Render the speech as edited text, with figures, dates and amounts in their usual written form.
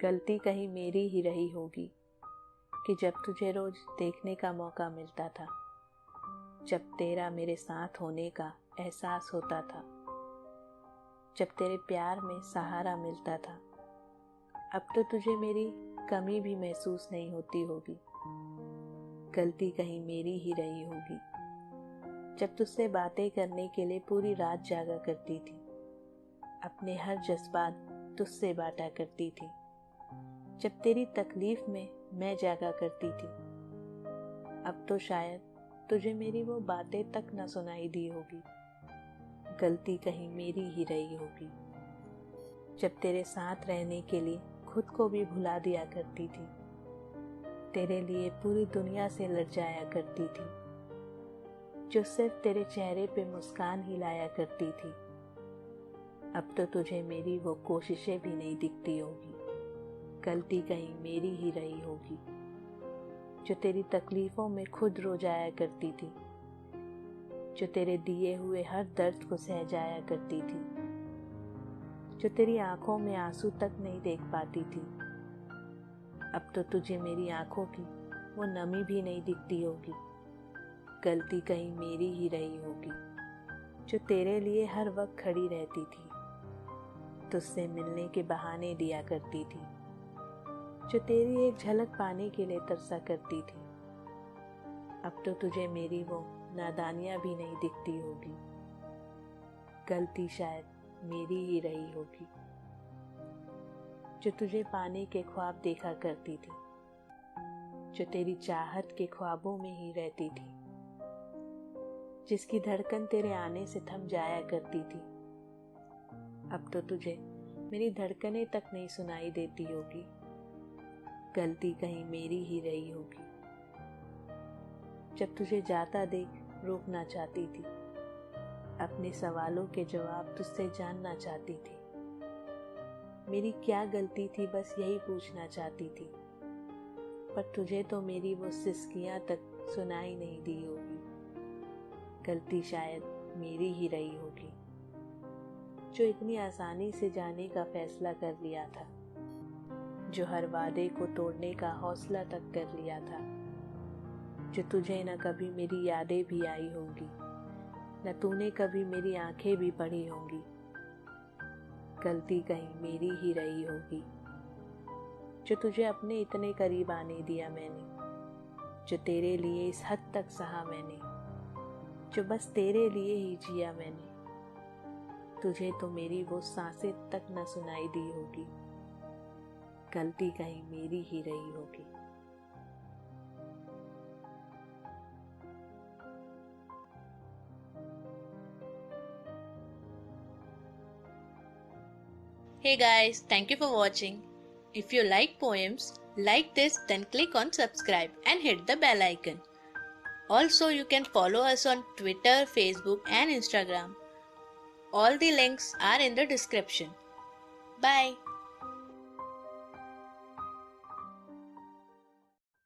गलती कहीं मेरी ही रही होगी कि जब तुझे रोज देखने का मौका मिलता था, जब तेरा मेरे साथ होने का एहसास होता था, जब तेरे प्यार में सहारा मिलता था, अब तो तुझे मेरी कमी भी महसूस नहीं होती होगी। गलती कहीं मेरी ही रही होगी जब तुझसे बातें करने के लिए पूरी रात जागा करती थी, अपने हर जज्बात तुझसे बांटा करती थी, जब तेरी तकलीफ में मैं जागा करती थी। अब तो शायद तुझे मेरी वो बातें तक न सुनाई दी होगी। गलती कहीं मेरी ही रही होगी जब तेरे साथ रहने के लिए खुद को भी भुला दिया करती थी, तेरे लिए पूरी दुनिया से लड़ जाया करती थी, जो सिर्फ तेरे चेहरे पे मुस्कान ही लाया करती थी। अब तो तुझे मेरी वो कोशिशें भी नहीं दिखती होगी। गलती कहीं मेरी ही रही होगी जो तेरी तकलीफों में खुद रो जाया करती थी, जो तेरे दिए हुए हर दर्द को सह जाया करती थी, जो तेरी आंखों में आंसू तक नहीं देख पाती थी। अब तो तुझे मेरी आंखों की वो नमी भी नहीं दिखती होगी। गलती कहीं मेरी ही रही होगी जो तेरे लिए हर वक्त खड़ी रहती थी, तुझसे मिलने के बहाने दिया करती थी, जो तेरी एक झलक पाने के लिए तरसा करती थी। अब तो तुझे मेरी वो नादानियां भी नहीं दिखती होगी। गलती शायद मेरी ही रही होगी जो तुझे पाने के ख्वाब देखा करती थी, जो तेरी चाहत के ख्वाबों में ही रहती थी, जिसकी धड़कन तेरे आने से थम जाया करती थी। अब तो तुझे मेरी धड़कनें तक नहीं सुनाई देती होगी। गलती कहीं मेरी ही रही होगी जब तुझे जाता देख रोकना चाहती थी, अपने सवालों के जवाब तुझसे जानना चाहती थी। मेरी क्या गलती थी बस यही पूछना चाहती थी, पर तुझे तो मेरी वो सिसकियां तक सुनाई नहीं दी होगी। गलती शायद मेरी ही रही होगी जो इतनी आसानी से जाने का फैसला कर लिया था, जो हर वादे को तोड़ने का हौसला तक कर लिया था, जो तुझे न कभी मेरी यादें भी आई होंगी, न तूने कभी मेरी आंखें भी पढ़ी होंगी। गलती कहीं मेरी ही रही होगी जो तुझे अपने इतने करीब आने दिया मैंने, जो तेरे लिए इस हद तक सहा मैंने, जो बस तेरे लिए ही जिया मैंने। तुझे तो मेरी वो सांसें तक न सुनाई दी होगी। गलती कहीं मेरी ही रही होगी। Hey guys, thank you for watching. If you like poems like this, then click on subscribe and hit the bell icon. Also, you can follow us on Twitter, Facebook and Instagram. All the links are in the description. Bye.